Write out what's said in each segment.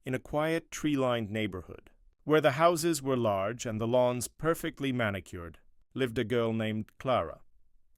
in a quiet, tree-lined neighborhood. Where the houses were large and the lawns perfectly manicured, lived a girl named Clara.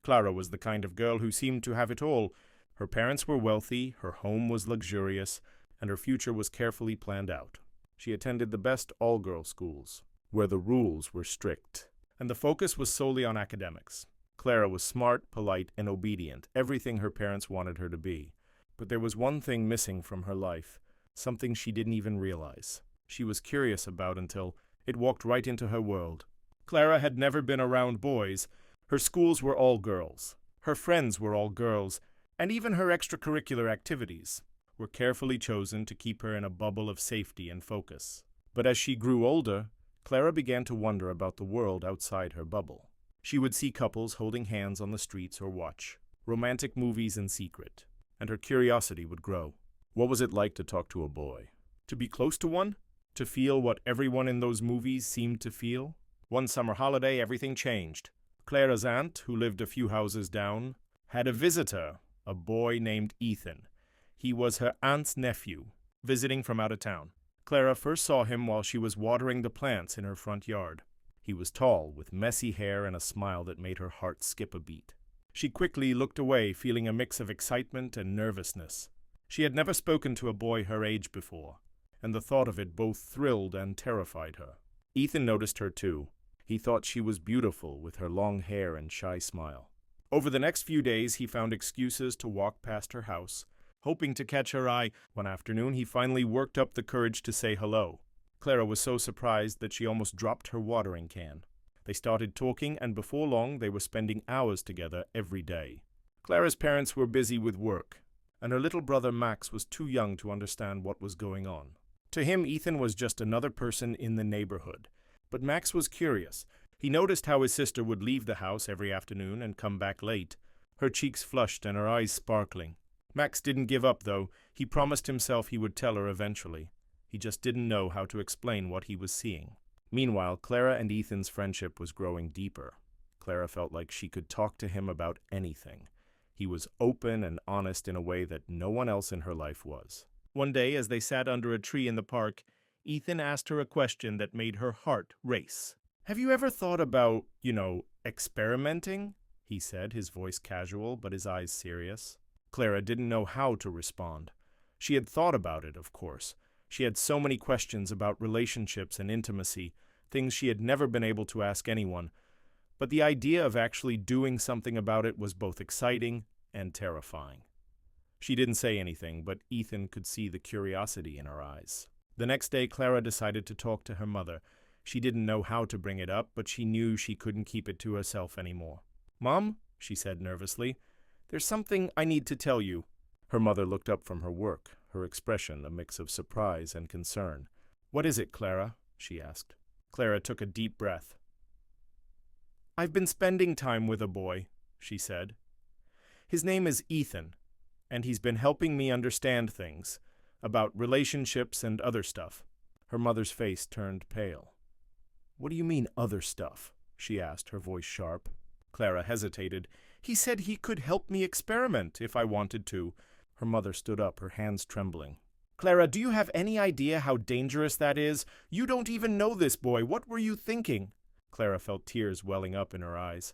Clara was the kind of girl who seemed to have it all. Her parents were wealthy, her home was luxurious, and her future was carefully planned out. She attended the best all-girl schools, where the rules were strict, and the focus was solely on academics. Clara was smart, polite, and obedient, everything her parents wanted her to be. But there was one thing missing from her life, something she didn't even realize. She was curious about until it walked right into her world. Clara had never been around boys. Her schools were all girls. Her friends were all girls, and even her extracurricular activities were carefully chosen to keep her in a bubble of safety and focus. But as she grew older, Clara began to wonder about the world outside her bubble. She would see couples holding hands on the streets or watch romantic movies in secret, and her curiosity would grow. What was it like to talk to a boy? To be close to one? To feel what everyone in those movies seemed to feel? One summer holiday, everything changed. Clara's aunt, who lived a few houses down, had a visitor, a boy named Ethan. He was her aunt's nephew, visiting from out of town. Clara first saw him while she was watering the plants in her front yard. He was tall, with messy hair and a smile that made her heart skip a beat. She quickly looked away, feeling a mix of excitement and nervousness. She had never spoken to a boy her age before, and the thought of it both thrilled and terrified her. Ethan noticed her too. He thought she was beautiful with her long hair and shy smile. Over the next few days, he found excuses to walk past her house, hoping to catch her eye. One afternoon, he finally worked up the courage to say hello. Clara was so surprised that she almost dropped her watering can. They started talking, and before long, they were spending hours together every day. Clara's parents were busy with work, and her little brother Max was too young to understand what was going on. To him, Ethan was just another person in the neighborhood. But Max was curious. He noticed how his sister would leave the house every afternoon and come back late, her cheeks flushed and her eyes sparkling. Max didn't give up, though. He promised himself he would tell her eventually. He just didn't know how to explain what he was seeing. Meanwhile, Clara and Ethan's friendship was growing deeper. Clara felt like she could talk to him about anything. He was open and honest in a way that no one else in her life was. One day, as they sat under a tree in the park, Ethan asked her a question that made her heart race. "Have you ever thought about, experimenting?" he said, his voice casual but his eyes serious. Clara didn't know how to respond. She had thought about it, of course. She had so many questions about relationships and intimacy, things she had never been able to ask anyone. But the idea of actually doing something about it was both exciting and terrifying. She didn't say anything, but Ethan could see the curiosity in her eyes. The next day, Clara decided to talk to her mother. She didn't know how to bring it up, but she knew she couldn't keep it to herself anymore. "Mom," she said nervously, "there's something I need to tell you." Her mother looked up from her work, her expression a mix of surprise and concern. "What is it, Clara?" she asked. Clara took a deep breath. "I've been spending time with a boy," she said. "His name is Ethan, and he's been helping me understand things about relationships and other stuff." Her mother's face turned pale. "What do you mean, other stuff?" she asked, her voice sharp. Clara hesitated. "He said he could help me experiment if I wanted to." Her mother stood up, her hands trembling. "Clara, do you have any idea how dangerous that is? You don't even know this boy. What were you thinking?" Clara felt tears welling up in her eyes.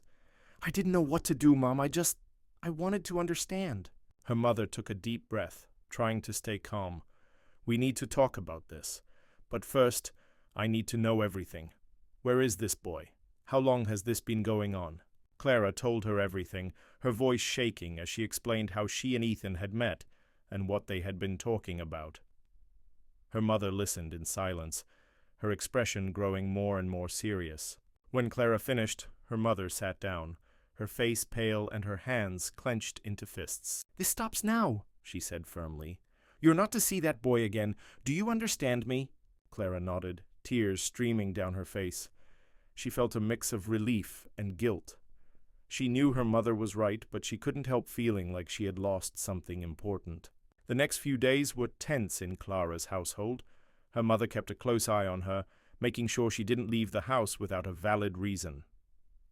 "I didn't know what to do, Mom. I wanted to understand." Her mother took a deep breath, trying to stay calm. "We need to talk about this. But first, I need to know everything. Where is this boy? How long has this been going on?" Clara told her everything, her voice shaking as she explained how she and Ethan had met and what they had been talking about. Her mother listened in silence, her expression growing more and more serious. When Clara finished, her mother sat down, her face pale and her hands clenched into fists. "This stops now," she said firmly. "You're not to see that boy again. Do you understand me?" Clara nodded, tears streaming down her face. She felt a mix of relief and guilt. She knew her mother was right, but she couldn't help feeling like she had lost something important. The next few days were tense in Clara's household. Her mother kept a close eye on her, making sure she didn't leave the house without a valid reason.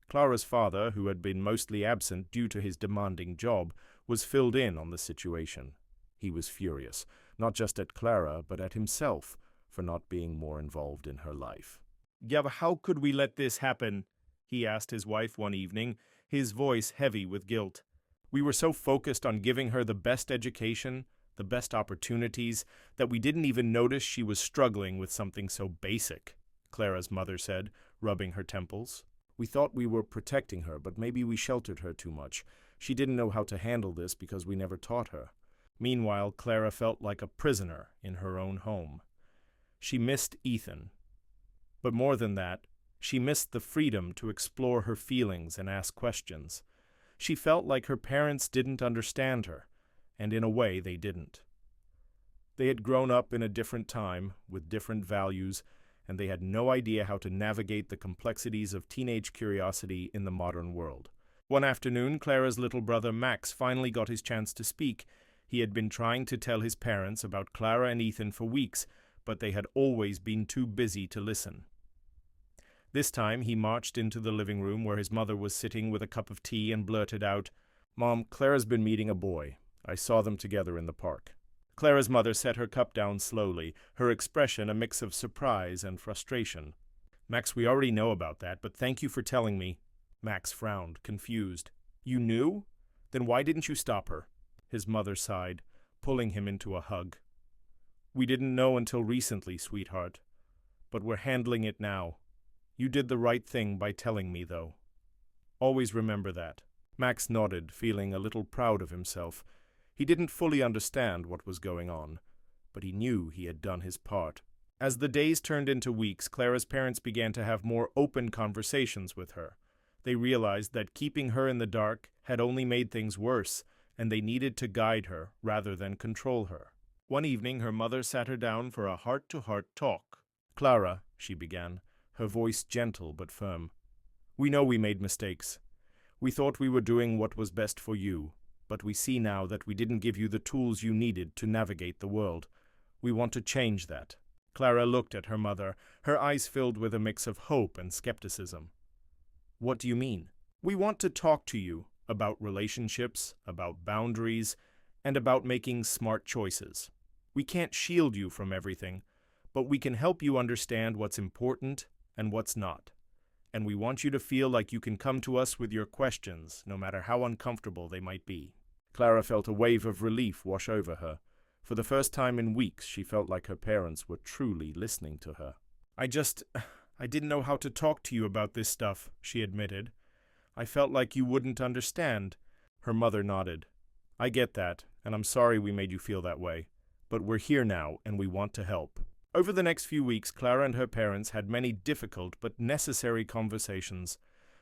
Clara's father, who had been mostly absent due to his demanding job, was filled in on the situation. He was furious, not just at Clara, but at himself for not being more involved in her life. "Yeah, but how could we let this happen?" he asked his wife one evening, his voice heavy with guilt. "We were so focused on giving her the best education, the best opportunities, that we didn't even notice she was struggling with something so basic," Clara's mother said, rubbing her temples. "We thought we were protecting her, but maybe we sheltered her too much. She didn't know how to handle this because we never taught her." Meanwhile, Clara felt like a prisoner in her own home. She missed Ethan. But more than that, she missed the freedom to explore her feelings and ask questions. She felt like her parents didn't understand her, and in a way they didn't. They had grown up in a different time, with different values, and they had no idea how to navigate the complexities of teenage curiosity in the modern world. One afternoon, Clara's little brother Max finally got his chance to speak. He had been trying to tell his parents about Clara and Ethan for weeks, but they had always been too busy to listen. This time he marched into the living room where his mother was sitting with a cup of tea and blurted out, "Mom, Clara's been meeting a boy. I saw them together in the park." Clara's mother set her cup down slowly, her expression a mix of surprise and frustration. "Max, we already know about that, but thank you for telling me." Max frowned, confused. "You knew? Then why didn't you stop her?" His mother sighed, pulling him into a hug. "We didn't know until recently, sweetheart. But we're handling it now. You did the right thing by telling me, though. Always remember that." Max nodded, feeling a little proud of himself. He didn't fully understand what was going on, but he knew he had done his part. As the days turned into weeks, Clara's parents began to have more open conversations with her. They realized that keeping her in the dark had only made things worse, and they needed to guide her rather than control her. One evening, her mother sat her down for a heart-to-heart talk. "Clara," she began, her voice gentle but firm, "we know we made mistakes. We thought we were doing what was best for you, but we see now that we didn't give you the tools you needed to navigate the world. We want to change that." Clara looked at her mother, her eyes filled with a mix of hope and skepticism. "What do you mean?" "We want to talk to you about relationships, about boundaries, and about making smart choices. We can't shield you from everything, but we can help you understand what's important and what's not. And we want you to feel like you can come to us with your questions, no matter how uncomfortable they might be." Clara felt a wave of relief wash over her. For the first time in weeks, she felt like her parents were truly listening to her. I didn't know how to talk to you about this stuff," she admitted. "I felt like you wouldn't understand." Her mother nodded. "I get that, and I'm sorry we made you feel that way. But we're here now, and we want to help." Over the next few weeks, Clara and her parents had many difficult but necessary conversations.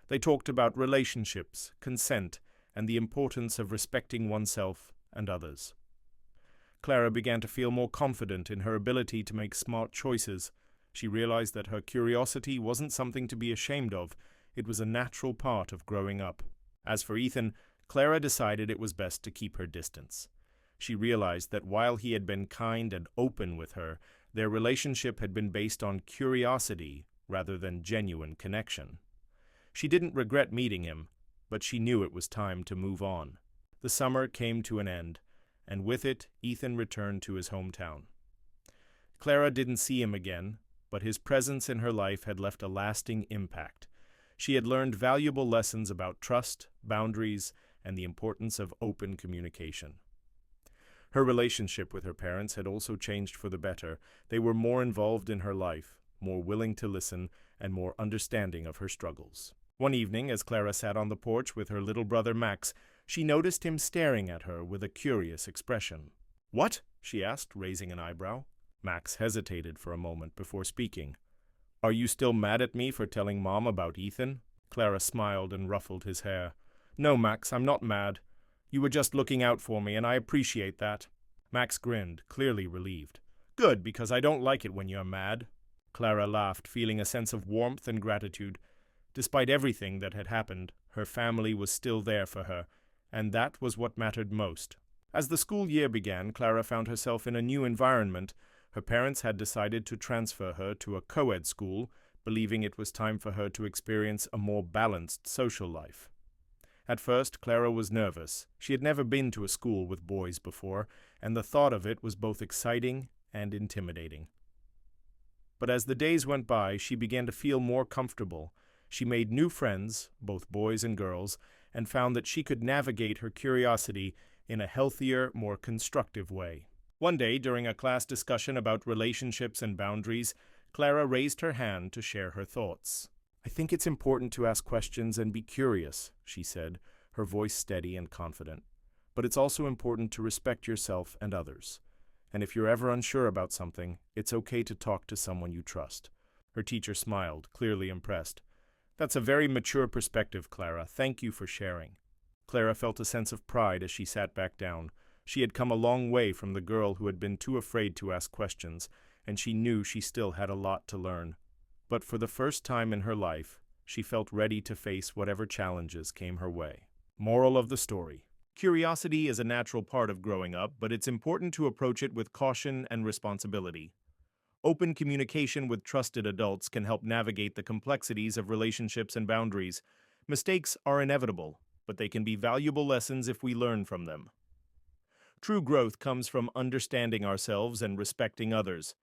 They talked about relationships, consent, and the importance of respecting oneself and others. Clara began to feel more confident in her ability to make smart choices. She realized that her curiosity wasn't something to be ashamed of. It was a natural part of growing up. As for Ethan, Clara decided it was best to keep her distance. She realized that while he had been kind and open with her, their relationship had been based on curiosity rather than genuine connection. She didn't regret meeting him, but she knew it was time to move on. The summer came to an end, and with it, Ethan returned to his hometown. Clara didn't see him again, but his presence in her life had left a lasting impact. She had learned valuable lessons about trust, boundaries, and the importance of open communication. Her relationship with her parents had also changed for the better. They were more involved in her life, more willing to listen, and more understanding of her struggles. One evening, as Clara sat on the porch with her little brother Max, she noticed him staring at her with a curious expression. "What?" she asked, raising an eyebrow. Max hesitated for a moment before speaking. "Are you still mad at me for telling Mom about Ethan?" Clara smiled and ruffled his hair. "No, Max, I'm not mad. You were just looking out for me, and I appreciate that." Max grinned, clearly relieved. "Good, because I don't like it when you're mad." Clara laughed, feeling a sense of warmth and gratitude. Despite everything that had happened, her family was still there for her, and that was what mattered most. As the school year began, Clara found herself in a new environment. Her parents had decided to transfer her to a co-ed school, believing it was time for her to experience a more balanced social life. At first, Clara was nervous. She had never been to a school with boys before, and the thought of it was both exciting and intimidating. But as the days went by, she began to feel more comfortable. She made new friends, both boys and girls, and found that she could navigate her curiosity in a healthier, more constructive way. One day, during a class discussion about relationships and boundaries, Clara raised her hand to share her thoughts. "I think it's important to ask questions and be curious," she said, her voice steady and confident. "But it's also important to respect yourself and others. And if you're ever unsure about something, it's okay to talk to someone you trust." Her teacher smiled, clearly impressed. "That's a very mature perspective, Clara. Thank you for sharing." Clara felt a sense of pride as she sat back down. She had come a long way from the girl who had been too afraid to ask questions, and she knew she still had a lot to learn. But for the first time in her life, she felt ready to face whatever challenges came her way. Moral of the story: curiosity is a natural part of growing up, but it's important to approach it with caution and responsibility. Open communication with trusted adults can help navigate the complexities of relationships and boundaries. Mistakes are inevitable, but they can be valuable lessons if we learn from them. True growth comes from understanding ourselves and respecting others.